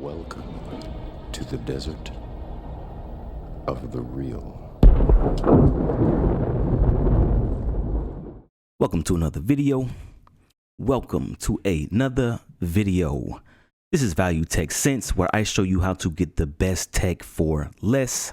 Welcome to the desert of the real. Welcome to another video. Welcome to another video. This is Value Tech Sense, where I show you how to get the best tech for less.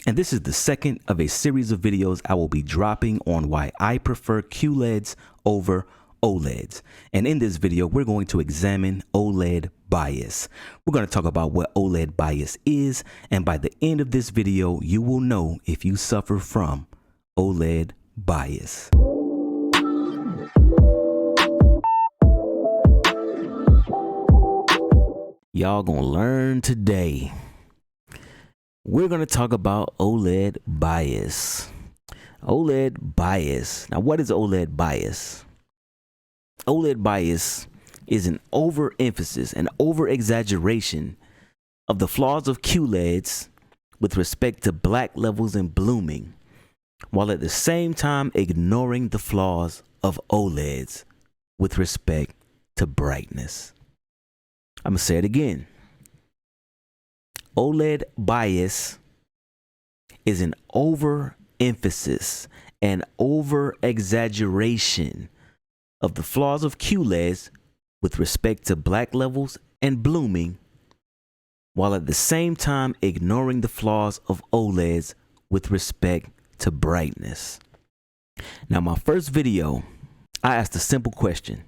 And this is the second of a series of videos I will be dropping on why I prefer QLEDs over OLEDs. And in this video, we're going to examine OLED bias. We're going to talk about what OLED bias is, and by the end of this video, you will know if you suffer from OLED bias. Y'all gonna learn today. We're gonna talk about OLED bias. OLED bias. Now, what is OLED bias? OLED bias is an overemphasis, an over-exaggeration of the flaws of QLEDs with respect to black levels and blooming, while at the same time ignoring the flaws of OLEDs with respect to brightness. I'm gonna say it again. OLED bias is an overemphasis, an over-exaggeration of the flaws of QLEDs with respect to black levels and blooming, while at the same time ignoring the flaws of OLEDs with respect to brightness. Now, my first video, I asked a simple question: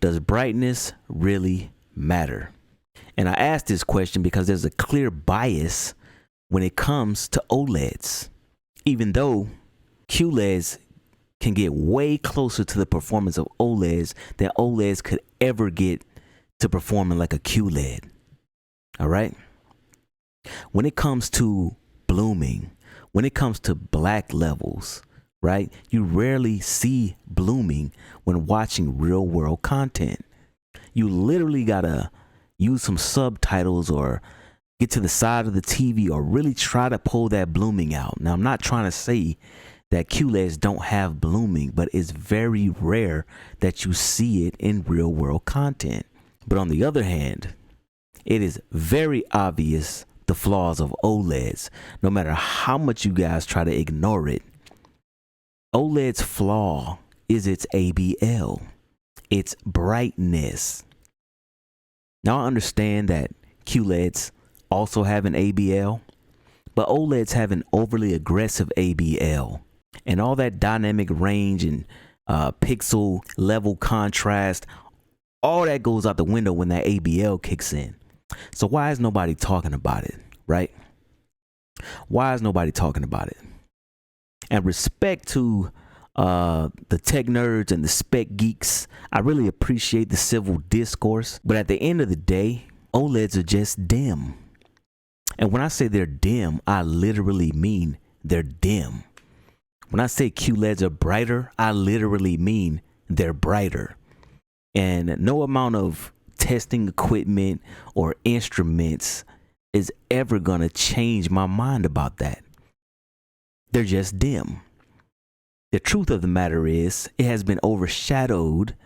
does brightness really matter? And I asked this question because there's a clear bias when it comes to OLEDs. Even though QLEDs can get way closer to the performance of OLEDs than OLEDs could ever get to performing like a QLED. All right? When it comes to blooming, when it comes to black levels, right? You rarely see blooming when watching real world content. You literally gotta use some subtitles or get to the side of the TV or really try to pull that blooming out. Now, I'm not trying to say that QLEDs don't have blooming, but it's very rare that you see it in real world content. But on the other hand, it is very obvious the flaws of OLEDs, no matter how much you guys try to ignore it. OLED's flaw is its ABL, its brightness. Now, I understand that QLEDs also have an ABL, but OLEDs have an overly aggressive ABL. And all that dynamic range and pixel level contrast, all that goes out the window when that ABL kicks in. So why is nobody talking about it, right? Why is nobody talking about it? And respect to the tech nerds and the spec geeks, I really appreciate the civil discourse. But at the end of the day, OLEDs are just dim. And when I say they're dim, I literally mean they're dim. When I say QLEDs are brighter, I literally mean they're brighter. And no amount of testing equipment or instruments is ever going to change my mind about that. They're just dim. The truth of the matter is, it has been overshadowed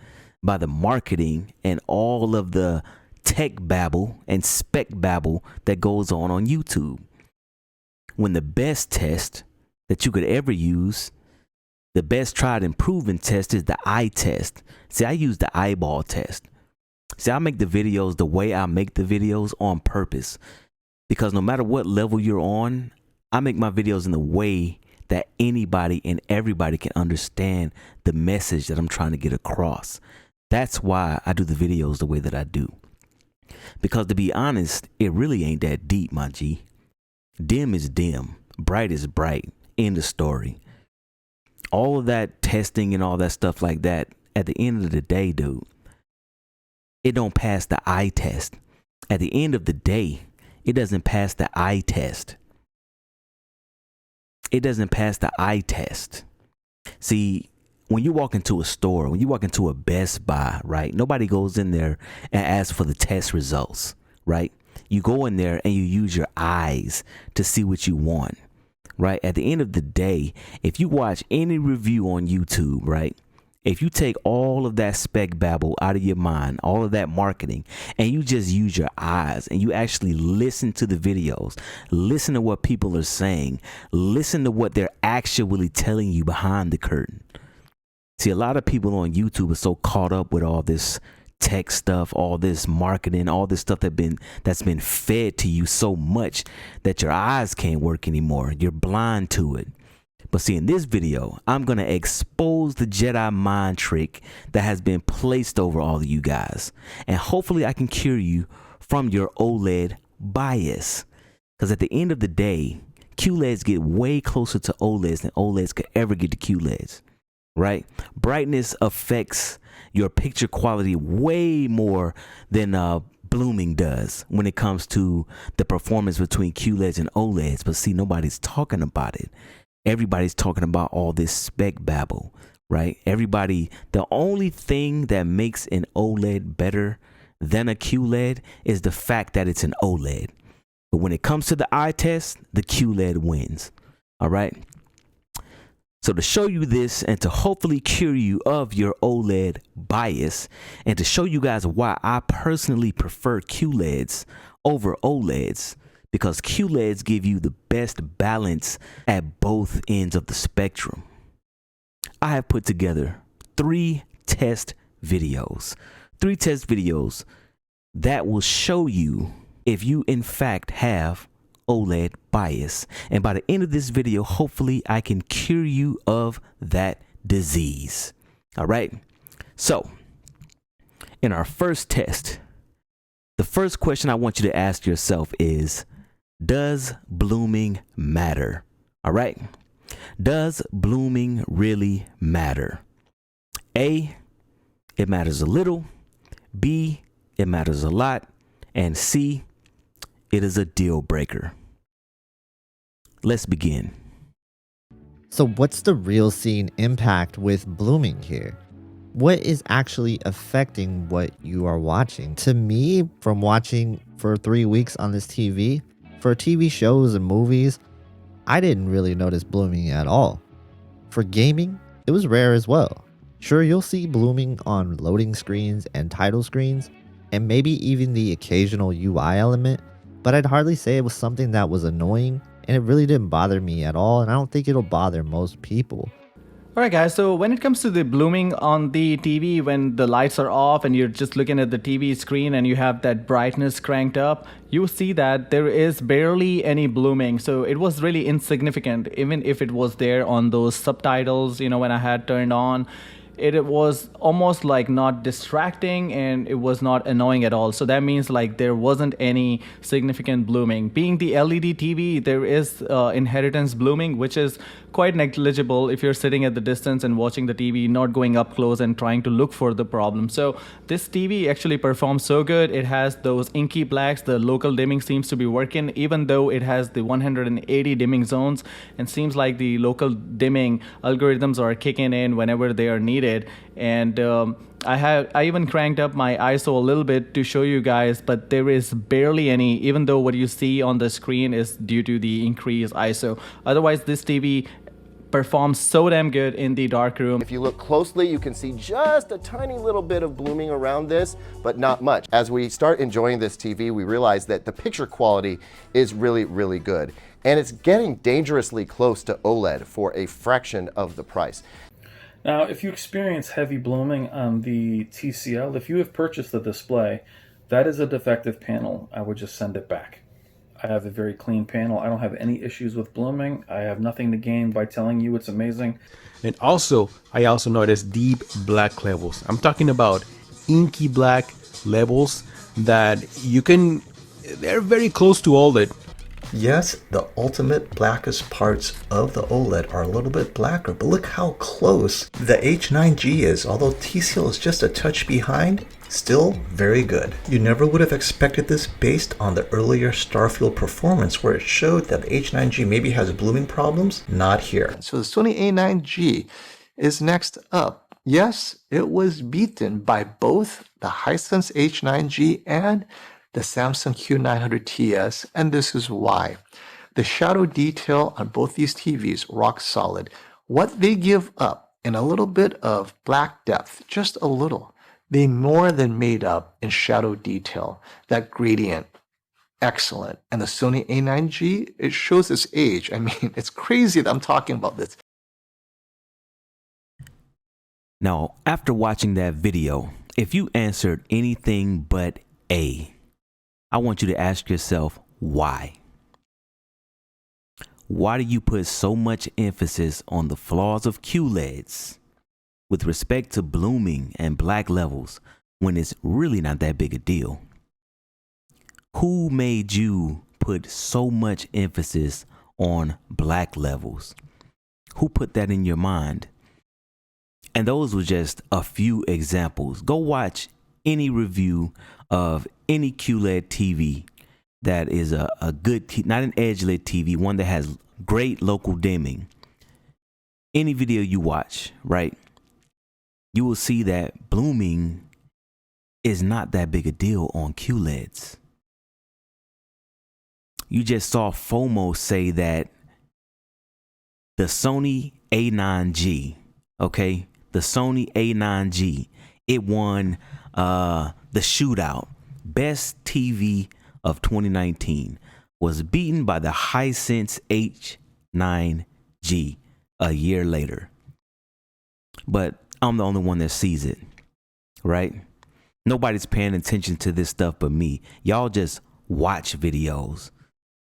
by the marketing and all of the tech babble and spec babble that goes on YouTube. When the best test that you could ever use, the best tried and proven test, is the eye test. See, I use the eyeball test. See, I make the videos the way I make the videos on purpose, because no matter what level you're on, I make my videos in the way that anybody and everybody can understand the message that I'm trying to get across. That's why I do the videos the way that I do. Because to be honest, it really ain't that deep, my G. Dim is dim, bright is bright. End of story. All of that testing and all that stuff like that, at the end of the day, dude, it don't pass the eye test. At the end of the day, it doesn't pass the eye test. It doesn't pass the eye test. See, when you walk into a store, when you walk into a Best Buy, right? Nobody goes in there and asks for the test results, right? You go in there and you use your eyes to see what you want. Right? At the end of the day, if you watch any review on YouTube, right, If you take all of that spec babble out of your mind, all of that marketing, and you just use your eyes and you actually listen to the videos, listen to what people are saying, listen to what they're actually telling you behind the curtain. See, a lot of people on YouTube are so caught up with all this tech stuff, all this marketing, all this stuff that's been fed to you so much that your eyes can't work anymore. You're blind to it. But see, in this video, I'm going to expose the Jedi mind trick that has been placed over all of you guys. And hopefully I can cure you from your OLED bias. Because at the end of the day, QLEDs get way closer to OLEDs than OLEDs could ever get to QLEDs, right? Brightness affects your picture quality way more than blooming does when it comes to the performance between QLEDs and OLEDs. But see, nobody's talking about it. Everybody's talking about all this spec babble, right? The only thing that makes an OLED better than a QLED is the fact that it's an OLED. But when it comes to the eye test, the QLED wins, all right? So to show you this and to hopefully cure you of your OLED bias and to show you guys why I personally prefer QLEDs over OLEDs, because QLEDs give you the best balance at both ends of the spectrum. I have put together three test videos that will show you if you in fact have OLED bias. And by the end of this video, hopefully I can cure you of that disease. All right. So in our first test, the first question I want you to ask yourself is, does blooming matter? All right. Does blooming really matter? A, it matters a little. B, it matters a lot. And C, it is a deal breaker. Let's begin. So what's the real scene impact with blooming here? What is actually affecting what you are watching? To me, from watching for 3 weeks on this TV, for TV shows and movies, I didn't really notice blooming at all. For gaming, it was rare as well. Sure, you'll see blooming on loading screens and title screens, and maybe even the occasional UI element, but I'd hardly say it was something that was annoying, and it really didn't bother me at all, and I don't think it'll bother most people. Alright guys, so when it comes to the blooming on the TV, when the lights are off and you're just looking at the TV screen and you have that brightness cranked up, you see that there is barely any blooming. So it was really insignificant, even if it was there on those subtitles, when I had turned on. It was almost like not distracting and it was not annoying at all. So that means like there wasn't any significant blooming. Being the LED TV, there is inheritance blooming, which is quite negligible if you're sitting at the distance and watching the TV, not going up close and trying to look for the problem. So this TV actually performs so good. It has those inky blacks. The local dimming seems to be working, even though it has the 180 dimming zones, and seems like the local dimming algorithms are kicking in whenever they are needed. And I even cranked up my ISO a little bit to show you guys, but there is barely any, even though what you see on the screen is due to the increased ISO. Otherwise, this TV performs so damn good in the dark room. If you look closely, you can see just a tiny little bit of blooming around this, but not much. As we start enjoying this TV, we realize that the picture quality is really, really good. And it's getting dangerously close to OLED for a fraction of the price. Now, if you experience heavy blooming on the TCL, if you have purchased the display, that is a defective panel. I would just send it back. I have a very clean panel. I don't have any issues with blooming. I have nothing to gain by telling you it's amazing. And also, I also noticed deep black levels. I'm talking about inky black levels that they're very close to OLED. Yes, the ultimate blackest parts of the OLED are a little bit blacker, but look how close the H9G is. Although TCL is just a touch behind, still very good. You never would have expected this based on the earlier Starfield performance where it showed that the H9G maybe has blooming problems. Not here. So the Sony A9G is next up. Yes, it was beaten by both the Hisense H9G and the Samsung Q900TS, and this is why. The shadow detail on both these TVs rock solid. What they give up and a little bit of black depth, just a little. They more than made up in shadow detail. That gradient, excellent. And the Sony A9G, it shows its age. I mean, it's crazy that I'm talking about this. Now, after watching that video, if you answered anything but A, I want you to ask yourself why. Why do you put so much emphasis on the flaws of QLEDs with respect to blooming and black levels when it's really not that big a deal? Who made you put so much emphasis on black levels? Who put that in your mind? And those were just a few examples. Go watch any review of any QLED TV that is a good, not an edge-lit TV, one that has great local dimming. Any video you watch, right, you will see that blooming is not that big a deal on QLEDs. You just saw FOMO say that the Sony A9G, okay, the Sony A9G, it won the shootout, best TV of 2019, was beaten by the Hisense H9G a year later. But I'm the only one that sees it, right? Nobody's paying attention to this stuff but me. Y'all just watch videos.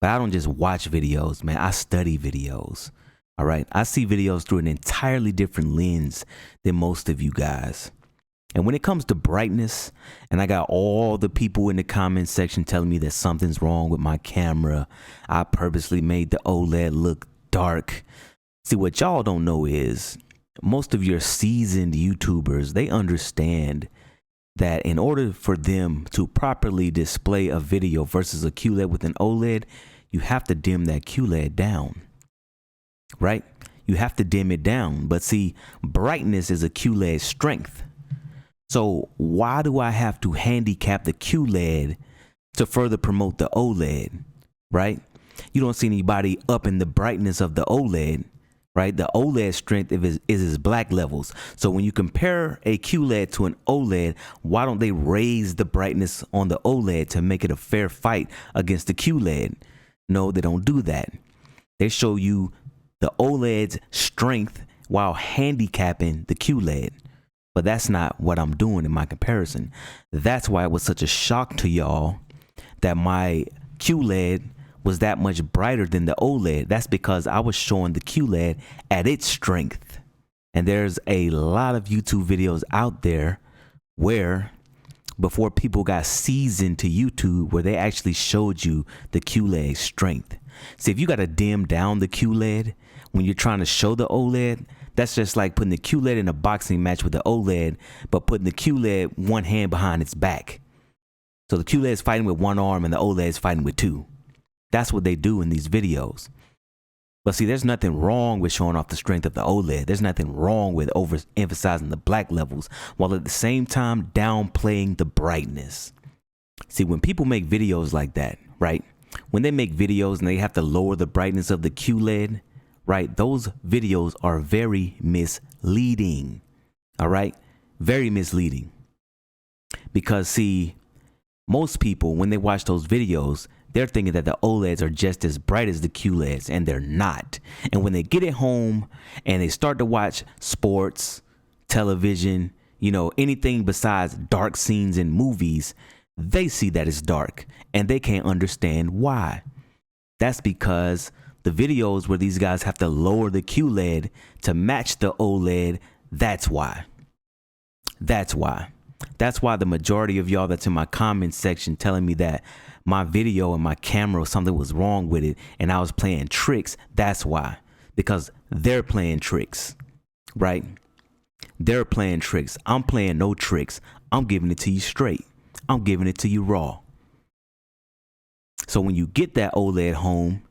But I don't just watch videos, man. I study videos. All right. I see videos through an entirely different lens than most of you guys. And when it comes to brightness, and I got all the people in the comment section telling me that something's wrong with my camera, I purposely made the OLED look dark. See, what y'all don't know is most of your seasoned YouTubers, they understand that in order for them to properly display a video versus a QLED with an OLED, you have to dim that QLED down. Right? You have to dim it down. But see, brightness is a QLED strength. So why do I have to handicap the QLED to further promote the OLED? Right? You don't see anybody up in the brightness of the OLED. Right? The OLED strength is its black levels. So when you compare a QLED to an OLED, why don't they raise the brightness on the OLED to make it a fair fight against the QLED? No, they don't do that. They show you the OLED's strength while handicapping the QLED. But that's not what I'm doing in my comparison. That's why it was such a shock to y'all that my QLED was that much brighter than the OLED. That's because I was showing the QLED at its strength. And there's a lot of YouTube videos out there where, before people got seasoned to YouTube, where they actually showed you the QLED strength. See, if you got to dim down the QLED when you're trying to show the OLED, that's just like putting the QLED in a boxing match with the OLED, but putting the QLED one hand behind its back. So the QLED is fighting with one arm and the OLED is fighting with two. That's what they do in these videos. But see, there's nothing wrong with showing off the strength of the OLED. There's nothing wrong with overemphasizing the black levels while at the same time downplaying the brightness. See, when people make videos like that, right? When they make videos and they have to lower the brightness of the QLED, right? Those videos are very misleading. All right? Very misleading. Because see, most people, when they watch those videos, they're thinking that the OLEDs are just as bright as the QLEDs, and they're not. And when they get at home and they start to watch sports, television, you know, anything besides dark scenes in movies, they see that it's dark and they can't understand why. That's because the videos where these guys have to lower the QLED to match the OLED, that's why. That's why. That's why the majority of y'all that's in my comments section telling me that my video and my camera, something was wrong with it and I was playing tricks, that's why. Because they're playing tricks, right? They're playing tricks. I'm playing no tricks. I'm giving it to you straight. I'm giving it to you raw. So when you get that OLED home,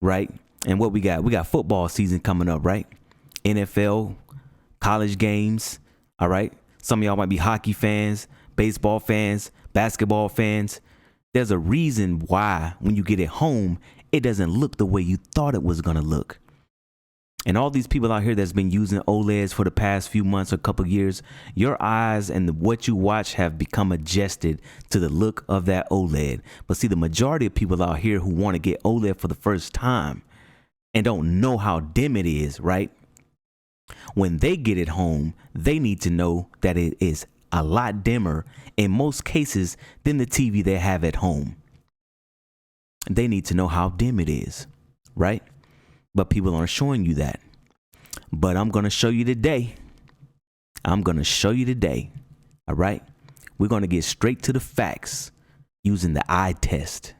right? And what we got football season coming up, right? NFL, college games, all right? Some of y'all might be hockey fans, baseball fans, basketball fans. There's a reason why when you get it home, it doesn't look the way you thought it was going to look. And all these people out here that's been using OLEDs for the past few months or couple years, your eyes and what you watch have become adjusted to the look of that OLED. But see, the majority of people out here who want to get OLED for the first time and don't know how dim it is, right? When they get it home, they need to know that it is a lot dimmer in most cases than the TV they have at home. They need to know how dim it is, right? But people aren't showing you that. But I'm going to show you today. I'm going to show you today. All right? We're going to get straight to the facts using the eye test.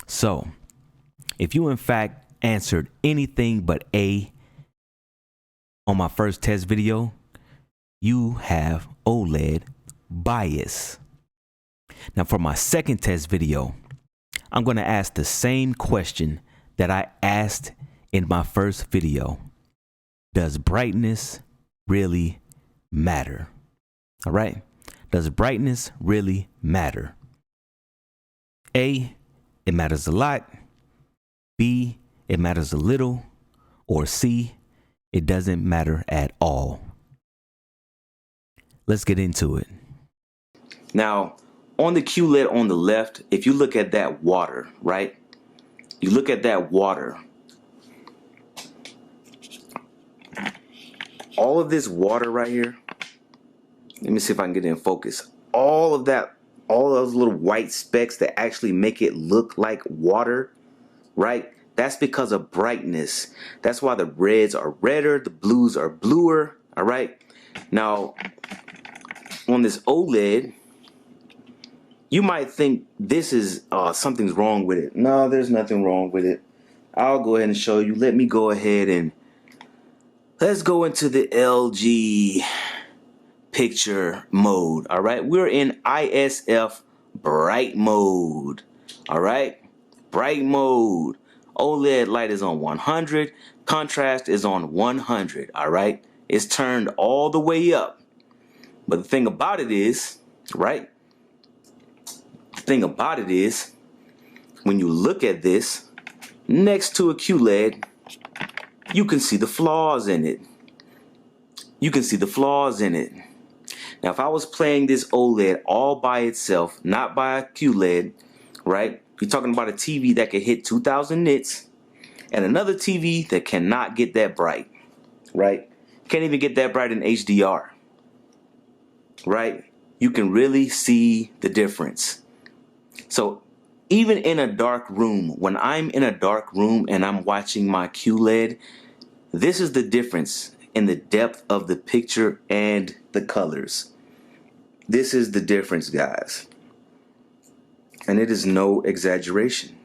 So, if you in fact answered anything but A on my first test video, you have OLED bias. Now for my second test video, I'm going to ask the same question that I asked in my first video. Does brightness really matter? All right. Does brightness really matter? A, it matters a lot. B, it matters a little. Or C, it doesn't matter at all. Let's get into it. Now, on the QLED on the left, if you look at that water, right? You look at that water. All of this water right here, let me see if I can get it in focus. All of that, all those little white specks that actually make it look like water, right? That's because of brightness. That's why the reds are redder, the blues are bluer, all right? Now, on this OLED, you might think this is something's wrong with it. No, there's nothing wrong with it. I'll go ahead and show you. Let me go ahead and let's go into the LG picture mode. All right, we're in ISF bright mode. All right, bright mode. OLED light is on 100. Contrast is on 100. All right, it's turned all the way up. But the thing about it is, right? The thing about it is, when you look at this next to a QLED, you can see the flaws in it. You can see the flaws in it. Now, if I was playing this OLED all by itself, not by a QLED, right? You're talking about a TV that can hit 2000 nits and another TV that cannot get that bright, right? Can't even get that bright in HDR, right? You can really see the difference. So even in a dark room, when I'm in a dark room and I'm watching my QLED, this is the difference in the depth of the picture and the colors. This is the difference, guys. And it is no exaggeration.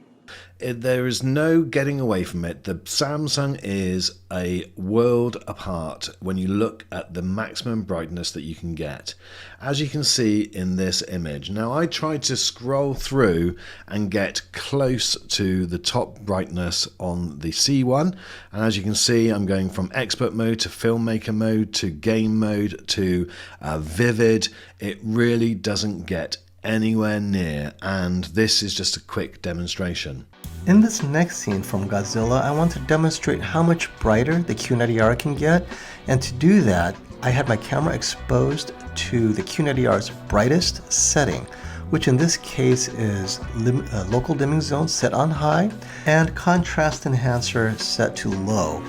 There is no getting away from it. The Samsung is a world apart when you look at the maximum brightness that you can get, as you can see in this image. Now, I tried to scroll through and get close to the top brightness on the C1, and as you can see, I'm going from expert mode to filmmaker mode to game mode to vivid. It really doesn't get anywhere near, and this is just a quick demonstration. In this next scene from Godzilla, I want to demonstrate how much brighter the Q90R can get, and to do that, I had my camera exposed to the Q90R's brightest setting, which in this case is local dimming zone set on high and contrast enhancer set to low.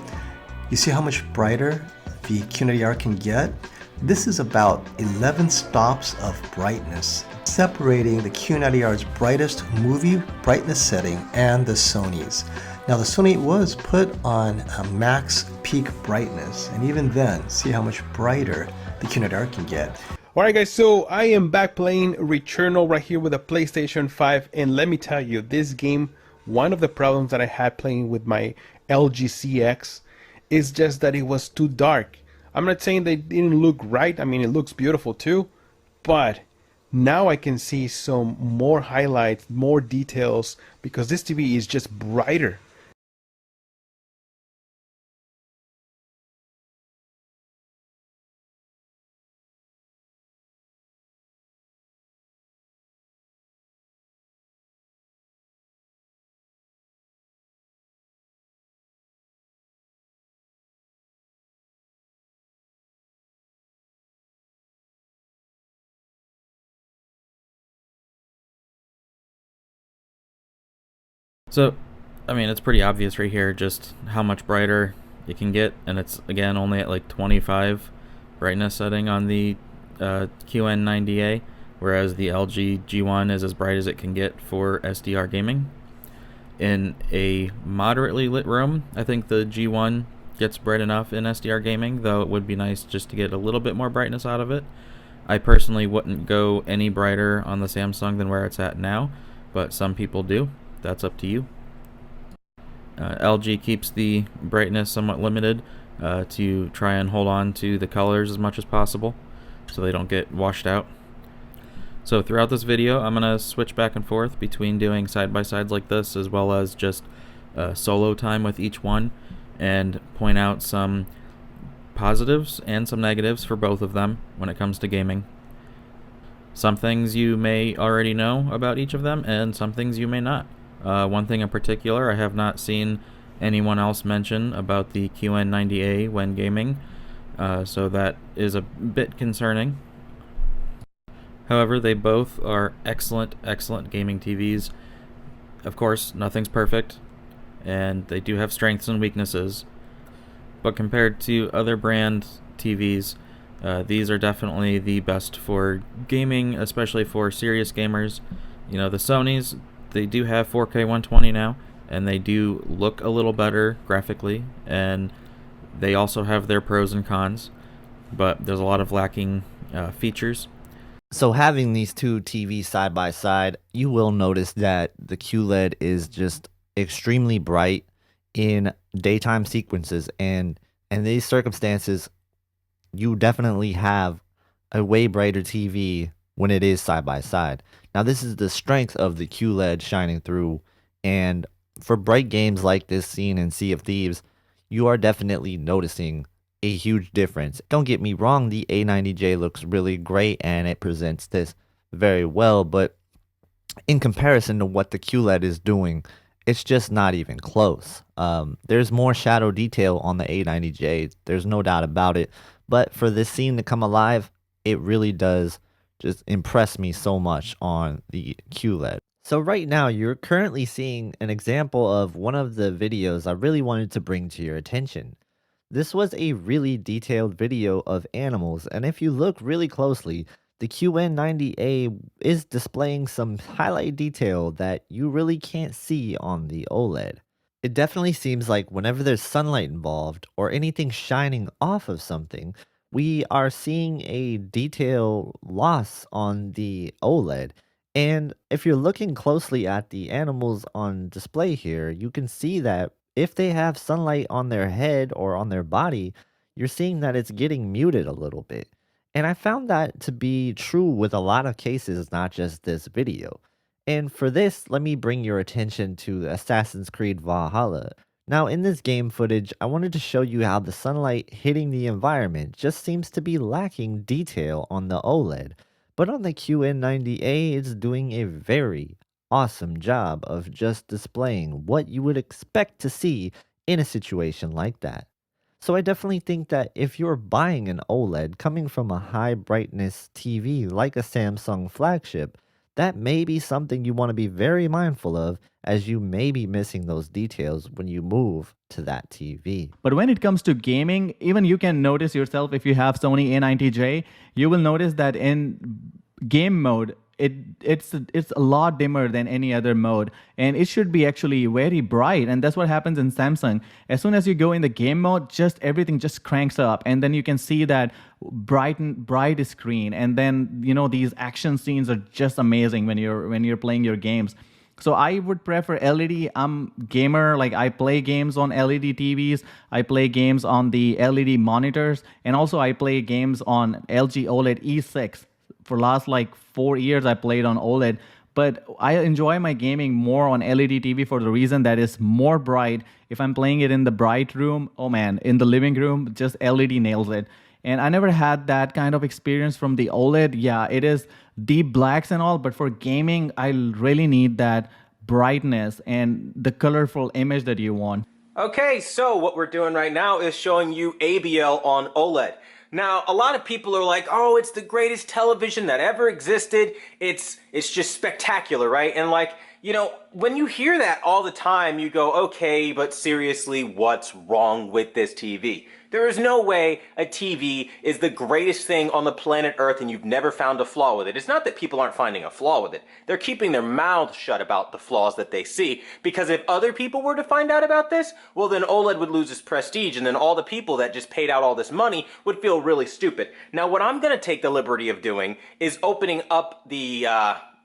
You see how much brighter the Q90R can get? This is about 11 stops of brightness, separating the Q90R's brightest movie brightness setting and the Sony's. Now the Sony was put on a max peak brightness, and even then, see how much brighter the Q90R can get. Alright guys, so I am back playing Returnal right here with a PlayStation 5, and let me tell you, this game, one of the problems that I had playing with my LG CX is just that it was too dark. I'm not saying they didn't look right, I mean it looks beautiful too, but now I can see some more highlights, more details, because this TV is just brighter. So, I mean, it's pretty obvious right here just how much brighter it can get, and it's, again, only at like 25 brightness setting on the QN90A, whereas the LG G1 is as bright as it can get for SDR gaming. In a moderately lit room, I think the G1 gets bright enough in SDR gaming, though it would be nice just to get a little bit more brightness out of it. I personally wouldn't go any brighter on the Samsung than where it's at now, but some people do. That's up to you. LG keeps the brightness somewhat limited to try and hold on to the colors as much as possible so they don't get washed out. So throughout this video, I'm going to switch back and forth between doing side-by-sides like this as well as just solo time with each one and point out some positives and some negatives for both of them when it comes to gaming. Some things you may already know about each of them and some things you may not. One thing in particular I have not seen anyone else mention about the QN90A when gaming, so that is a bit concerning. However, they both are excellent gaming TVs. Of course, nothing's perfect, and they do have strengths and weaknesses. But compared to other brand TVs, these are definitely the best for gaming, especially for serious gamers. You know, the Sonys, they do have 4K 120 now, and they do look a little better graphically, and they also have their pros and cons, but there's a lot of lacking features. So having these two TVs side by side, you will notice that the QLED is just extremely bright in daytime sequences, and in these circumstances, you definitely have a way brighter TV when it is side by side. Now, this is the strength of the QLED shining through, and for bright games like this seen in Sea of Thieves, you are definitely noticing a huge difference. Don't get me wrong, the A90J looks really great and it presents this very well, but in comparison to what the QLED is doing, it's just not even close. There's more shadow detail on the A90J, there's no doubt about it, but for this scene to come alive, it really does just impress me so much on the QLED. So right now, you're currently seeing an example of one of the videos I really wanted to bring to your attention. This was a really detailed video of animals, and if you look really closely, the QN90A is displaying some highlight detail that you really can't see on the OLED. It definitely seems like whenever there's sunlight involved or anything shining off of something, we are seeing a detail loss on the OLED. And if you're looking closely at the animals on display here, you can see that if they have sunlight on their head or on their body, you're seeing that it's getting muted a little bit. And I found that to be true with a lot of cases, not just this video. And for this, let me bring your attention to Assassin's Creed Valhalla. Now, in this game footage, I wanted to show you how the sunlight hitting the environment just seems to be lacking detail on the OLED. But on the QN90A, it's doing a very awesome job of just displaying what you would expect to see in a situation like that. So I definitely think that if you're buying an OLED coming from a high brightness TV like a Samsung flagship, that may be something you want to be very mindful of, as you may be missing those details when you move to that TV. But when it comes to gaming, even you can notice yourself, if you have Sony A90J, you will notice that in game mode, it's a lot dimmer than any other mode, and it should be actually very bright, and that's what happens in Samsung. As soon as you go in the game mode, just everything just cranks up, and then you can see that bright screen, and then these action scenes are just amazing when you're playing your games. So I would prefer LED. I'm gamer, like I play games on LED TVs, I play games on the LED monitors, and also I play games on LG OLED E6. For last like 4 years, I played on OLED, but I enjoy my gaming more on LED TV for the reason that it's more bright. If I'm playing it in the bright room, oh man, in the living room, just LED nails it. And I never had that kind of experience from the OLED. Yeah, it is deep blacks and all, but for gaming, I really need that brightness and the colorful image that you want. Okay, so what we're doing right now is showing you ABL on OLED. Now, a lot of people are like, oh, it's the greatest television that ever existed. It's just spectacular, right? And like, you know, when you hear that all the time, you go, okay, but seriously, what's wrong with this TV? There is no way a TV is the greatest thing on the planet Earth and you've never found a flaw with it. It's not that people aren't finding a flaw with it. They're keeping their mouths shut about the flaws that they see, because if other people were to find out about this, well then OLED would lose its prestige, and then all the people that just paid out all this money would feel really stupid. Now what I'm going to take the liberty of doing is opening up the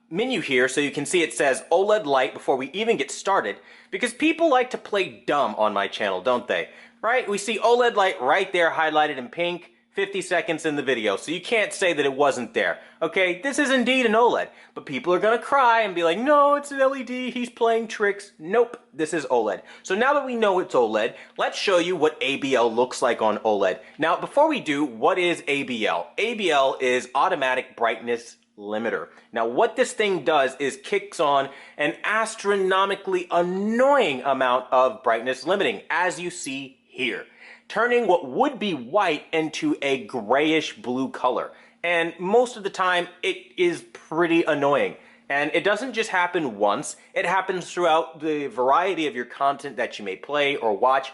menu here so you can see it says OLED light before we even get started, because people like to play dumb on my channel, don't they? Right? We see OLED light right there highlighted in pink, 50 seconds in the video, so you can't say that it wasn't there. Okay, this is indeed an OLED, but people are gonna cry and be like, no, it's an LED, he's playing tricks. Nope, this is OLED. So now that we know it's OLED, let's show you what ABL looks like on OLED. Now, before we do, what is ABL? ABL is automatic brightness limiter. Now what this thing does is kicks on an astronomically annoying amount of brightness limiting, as you see here, turning what would be white into a grayish blue color. And most of the time it is pretty annoying. And it doesn't just happen once, it happens throughout the variety of your content that you may play or watch.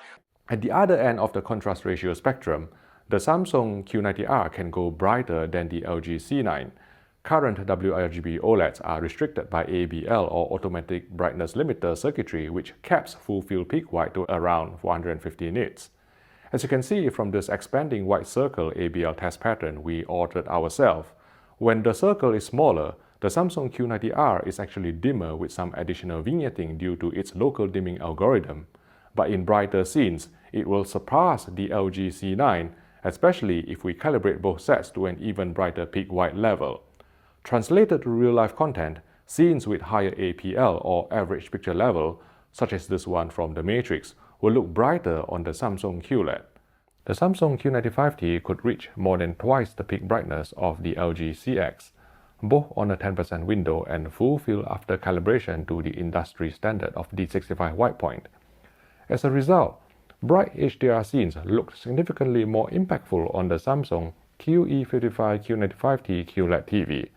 At the other end of the contrast ratio spectrum, the Samsung Q90R can go brighter than the LG C9. Current WRGB OLEDs are restricted by ABL, or automatic brightness limiter circuitry, which caps full field peak white to around 450 nits. As you can see from this expanding white circle ABL test pattern we altered ourselves, when the circle is smaller, the Samsung Q90R is actually dimmer with some additional vignetting due to its local dimming algorithm. But in brighter scenes, it will surpass the LG C9, especially if we calibrate both sets to an even brighter peak white level. Translated to real-life content, scenes with higher APL, or average picture level, such as this one from The Matrix, will look brighter on the Samsung QLED. The Samsung Q95T could reach more than twice the peak brightness of the LG CX, both on a 10% window and full field after calibration to the industry standard of D65 white point. As a result, bright HDR scenes looked significantly more impactful on the Samsung QE55 Q95T QLED TV,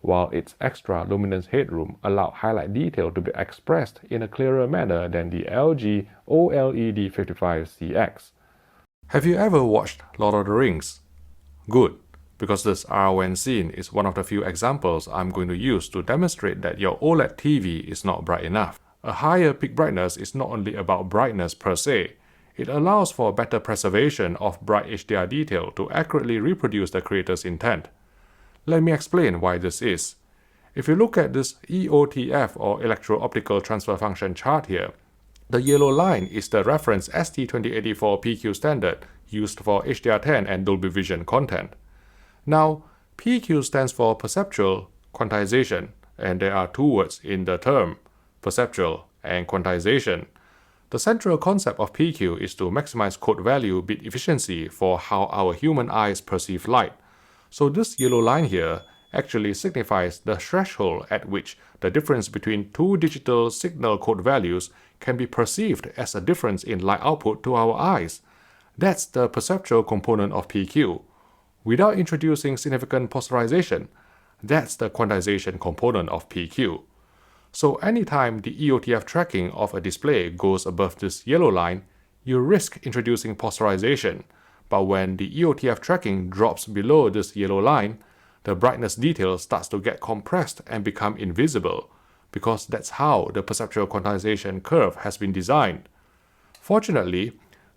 while its extra luminance headroom allowed highlight detail to be expressed in a clearer manner than the LG OLED 55CX. Have you ever watched Lord of the Rings? Good, because this Arwen scene is one of the few examples I'm going to use to demonstrate that your OLED TV is not bright enough. A higher peak brightness is not only about brightness per se, it allows for better preservation of bright HDR detail to accurately reproduce the creator's intent. Let me explain why this is. If you look at this EOTF, or electro-optical transfer function chart here, the yellow line is the reference ST2084 PQ standard used for HDR10 and Dolby Vision content. Now, PQ stands for perceptual quantization, and there are two words in the term, perceptual and quantization. The central concept of PQ is to maximize code value bit efficiency for how our human eyes perceive light. So this yellow line here actually signifies the threshold at which the difference between two digital signal code values can be perceived as a difference in light output to our eyes. That's the perceptual component of PQ. Without introducing significant posterization, that's the quantization component of PQ. So anytime the EOTF tracking of a display goes above this yellow line, you risk introducing posterization. But when the EOTF tracking drops below this yellow line, the brightness detail starts to get compressed and become invisible, because that's how the perceptual quantization curve has been designed. Fortunately,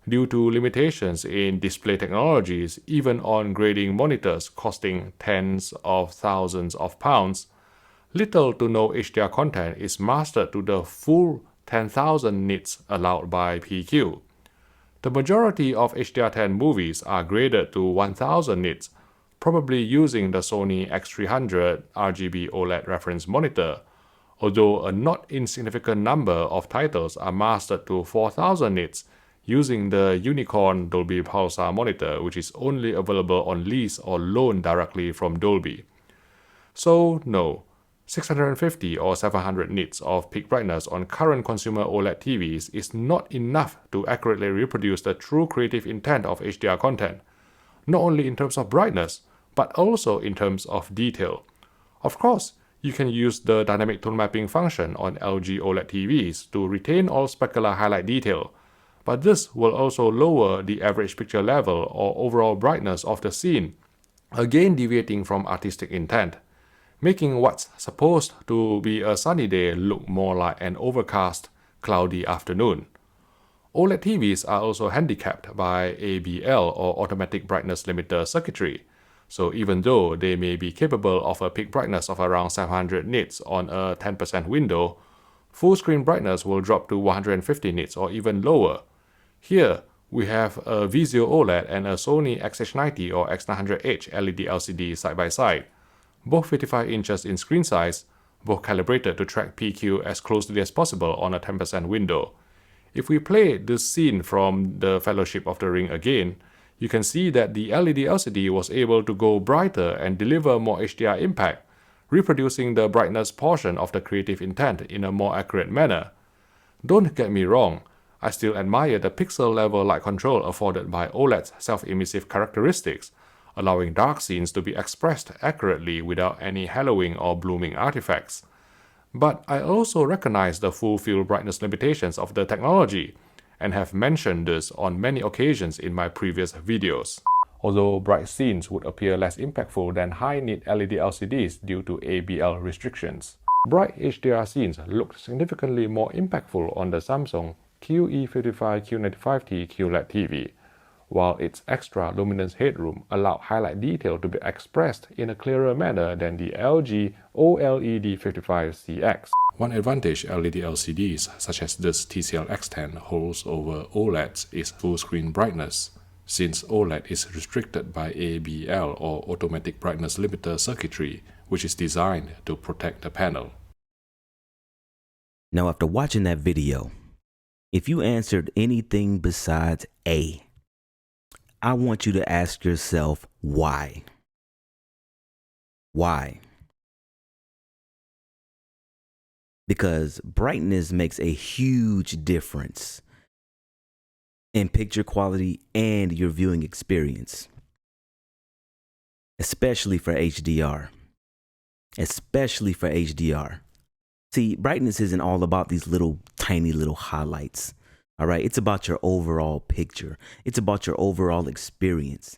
due to limitations in display technologies, even on grading monitors costing tens of thousands of pounds, little to no HDR content is mastered to the full 10,000 nits allowed by PQ. The majority of HDR10 movies are graded to 1000 nits, probably using the Sony X300 RGB OLED reference monitor, although a not insignificant number of titles are mastered to 4000 nits using the Unicorn Dolby Pulsar monitor, which is only available on lease or loan directly from Dolby. So no, 650 or 700 nits of peak brightness on current consumer OLED TVs is not enough to accurately reproduce the true creative intent of HDR content, not only in terms of brightness, but also in terms of detail. Of course, you can use the dynamic tone mapping function on LG OLED TVs to retain all specular highlight detail, but this will also lower the average picture level or overall brightness of the scene, again deviating from artistic intent, making what's supposed to be a sunny day look more like an overcast, cloudy afternoon. OLED TVs are also handicapped by ABL or automatic brightness limiter circuitry, so even though they may be capable of a peak brightness of around 700 nits on a 10% window, full screen brightness will drop to 150 nits or even lower. Here, we have a Vizio OLED and a Sony XH90 or X900H LED LCD side by side, both 55 inches in screen size, both calibrated to track PQ as closely as possible on a 10% window. If we play this scene from the Fellowship of the Ring again, you can see that the LED LCD was able to go brighter and deliver more HDR impact, reproducing the brightness portion of the creative intent in a more accurate manner. Don't get me wrong, I still admire the pixel level light control afforded by OLED's self-emissive characteristics, allowing dark scenes to be expressed accurately without any hallowing or blooming artifacts. But I also recognize the full field brightness limitations of the technology, and have mentioned this on many occasions in my previous videos. Although bright scenes would appear less impactful than high-nit LED LCDs due to ABL restrictions, bright HDR scenes looked significantly more impactful on the Samsung QE55Q95T QLED TV, while its extra luminance headroom allowed highlight detail to be expressed in a clearer manner than the LG OLED 55CX. One advantage LED LCDs such as this TCL X10 holds over OLEDs is full screen brightness, since OLED is restricted by ABL or automatic brightness limiter circuitry, which is designed to protect the panel. Now, after watching that video, if you answered anything besides A, I want you to ask yourself why. Why? Because brightness makes a huge difference in picture quality and your viewing experience, especially for HDR. Especially for HDR. See, brightness isn't all about these little tiny little highlights. All right, it's about your overall picture. It's about your overall experience.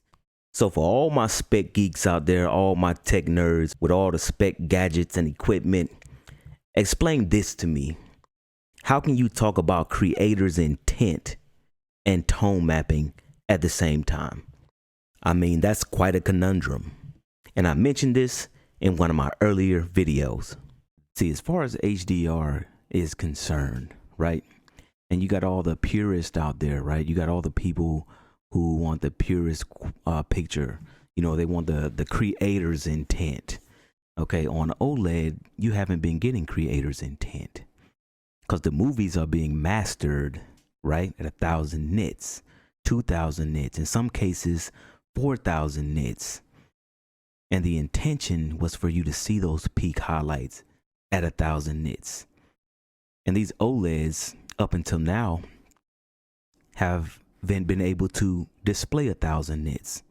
So for all my spec geeks out there, all my tech nerds with all the spec gadgets and equipment, explain this to me. How can you talk about creators' intent and tone mapping at the same time? I mean, that's quite a conundrum. And I mentioned this in one of my earlier videos. See, as far as HDR is concerned, right? And you got all the purists out there, right? You got all the people who want the purest picture. You know, they want the creator's intent. Okay, on OLED, you haven't been getting creator's intent because the movies are being mastered, right, at 1,000 nits, 2,000 nits, in some cases 4,000 nits. And the intention was for you to see those peak highlights at 1,000 nits. And these OLEDs, up until now, have been able to display 1,000 nits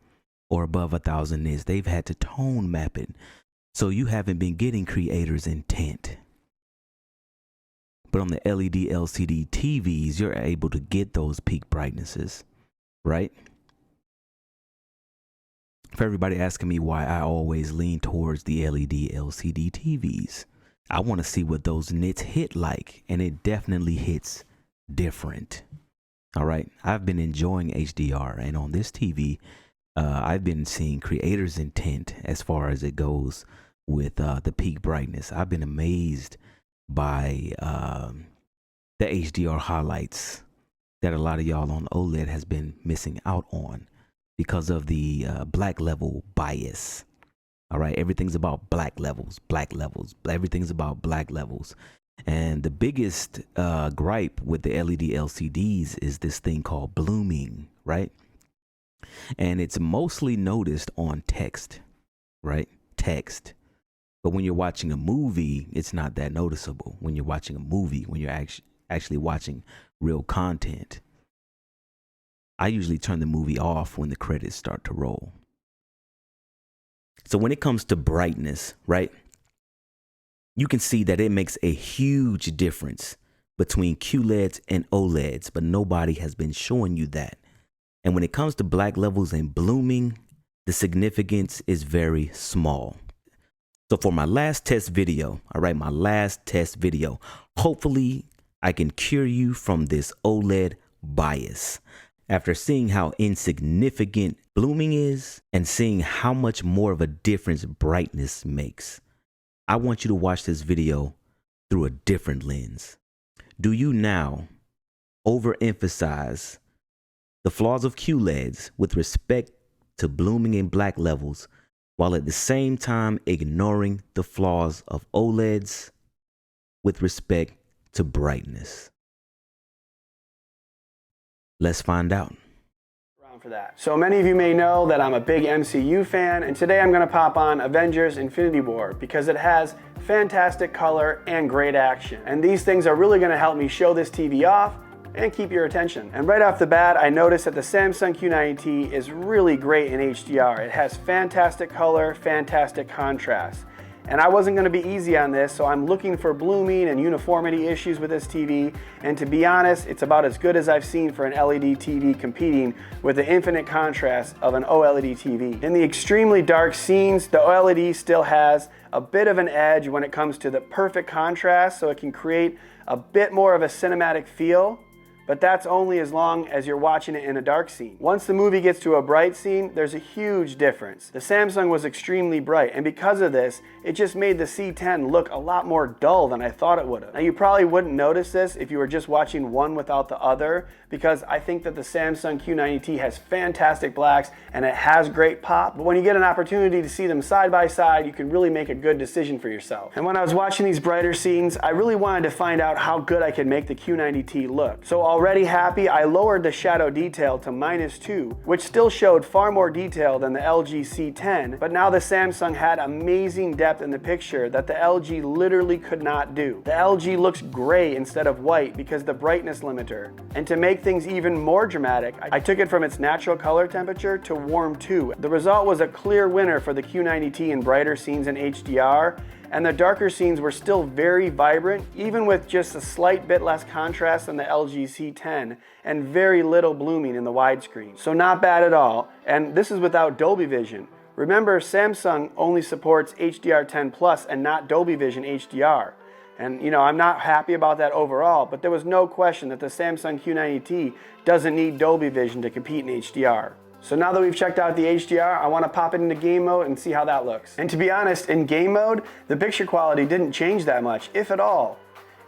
or above 1,000 nits. They've had to tone map it. So you haven't been getting creator's intent. But on the LED LCD TVs, you're able to get those peak brightnesses, right? For everybody asking me why I always lean towards the LED LCD TVs, I want to see what those nits hit like, and it definitely hits different. All right, I've been enjoying HDR, and on this TV, I've been seeing creator's intent as far as it goes with the peak brightness. I've been amazed by the HDR highlights that a lot of y'all on OLED has been missing out on because of the black level bias. All right, everything's about black levels. Everything's about black levels. And the biggest gripe with the LED LCDs is this thing called blooming, right? And it's mostly noticed on text, right? Text. But when you're watching a movie, it's not that noticeable. When you're watching a movie, when you're actually watching real content, I usually turn the movie off when the credits start to roll. So when it comes to brightness, right, you can see that it makes a huge difference between QLEDs and OLEDs, but nobody has been showing you that. And when it comes to black levels and blooming, the significance is very small. So for my last test video, all right, hopefully I can cure you from this OLED bias. After seeing how insignificant blooming is and seeing how much more of a difference brightness makes, I want you to watch this video through a different lens. Do you now overemphasize the flaws of QLEDs with respect to blooming in black levels, while at the same time ignoring the flaws of OLEDs with respect to brightness? Let's find out. For that. So many of you may know that I'm a big MCU fan, and today I'm going to pop on Avengers Infinity War because it has fantastic color and great action. And these things are really going to help me show this TV off and keep your attention. And right off the bat, I noticed that the Samsung Q90T is really great in HDR. It has fantastic color, fantastic contrast. And I wasn't going to be easy on this, so I'm looking for blooming and uniformity issues with this TV. And to be honest, it's about as good as I've seen for an LED TV competing with the infinite contrast of an OLED TV. In the extremely dark scenes, the OLED still has a bit of an edge when it comes to the perfect contrast, so it can create a bit more of a cinematic feel. But that's only as long as you're watching it in a dark scene. Once the movie gets to a bright scene, there's a huge difference. The Samsung was extremely bright, and because of this, it just made the C10 look a lot more dull than I thought it would have. Now, you probably wouldn't notice this if you were just watching one without the other, because I think that the Samsung Q90T has fantastic blacks and it has great pop. But when you get an opportunity to see them side by side, you can really make a good decision for yourself. And when I was watching these brighter scenes, I really wanted to find out how good I could make the Q90T look. So already happy, I lowered the shadow detail to -2, which still showed far more detail than the LG C10, but now the Samsung had amazing depth in the picture that the LG literally could not do. The LG looks gray instead of white because the brightness limiter. And to make things even more dramatic, I took it from its natural color temperature to warm 2. The result was a clear winner for the Q90T in brighter scenes in HDR, and the darker scenes were still very vibrant, even with just a slight bit less contrast than the LG C10 and very little blooming in the widescreen. So not bad at all, and this is without Dolby Vision. Remember, Samsung only supports HDR10 Plus and not Dolby Vision HDR. And you know, I'm not happy about that overall, but there was no question that the Samsung Q90T doesn't need Dolby Vision to compete in HDR. So now that we've checked out the HDR, I want to pop it into game mode and see how that looks. And to be honest, in game mode, the picture quality didn't change that much, if at all.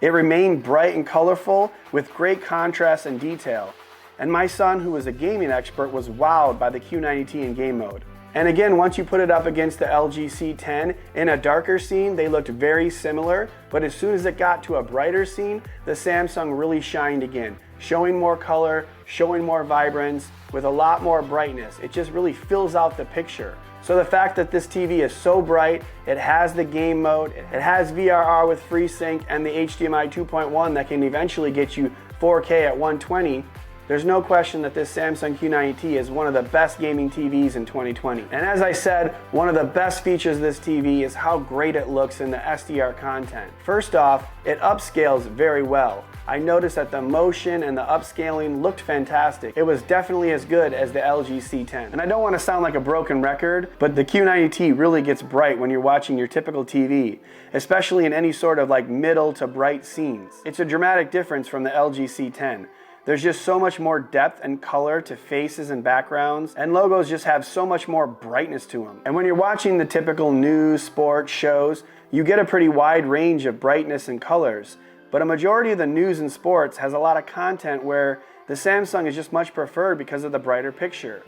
It remained bright and colorful with great contrast and detail. And my son, who is a gaming expert, was wowed by the Q90T in game mode. And again, once you put it up against the LG C10, in a darker scene, they looked very similar, but as soon as it got to a brighter scene, the Samsung really shined again, showing more color, showing more vibrance, with a lot more brightness. It just really fills out the picture. So the fact that this TV is so bright, it has the game mode, it has VRR with FreeSync and the HDMI 2.1 that can eventually get you 4K at 120, there's no question that this Samsung Q90T is one of the best gaming TVs in 2020. And as I said, one of the best features of this TV is how great it looks in the SDR content. First off, it upscales very well. I noticed that the motion and the upscaling looked fantastic. It was definitely as good as the LG C10. And I don't want to sound like a broken record, but the Q90T really gets bright when you're watching your typical TV, especially in any sort of like middle to bright scenes. It's a dramatic difference from the LG C10. There's just so much more depth and color to faces and backgrounds, and logos just have so much more brightness to them. And when you're watching the typical news, sports shows, you get a pretty wide range of brightness and colors. But a majority of the news and sports has a lot of content where the Samsung is just much preferred because of the brighter picture.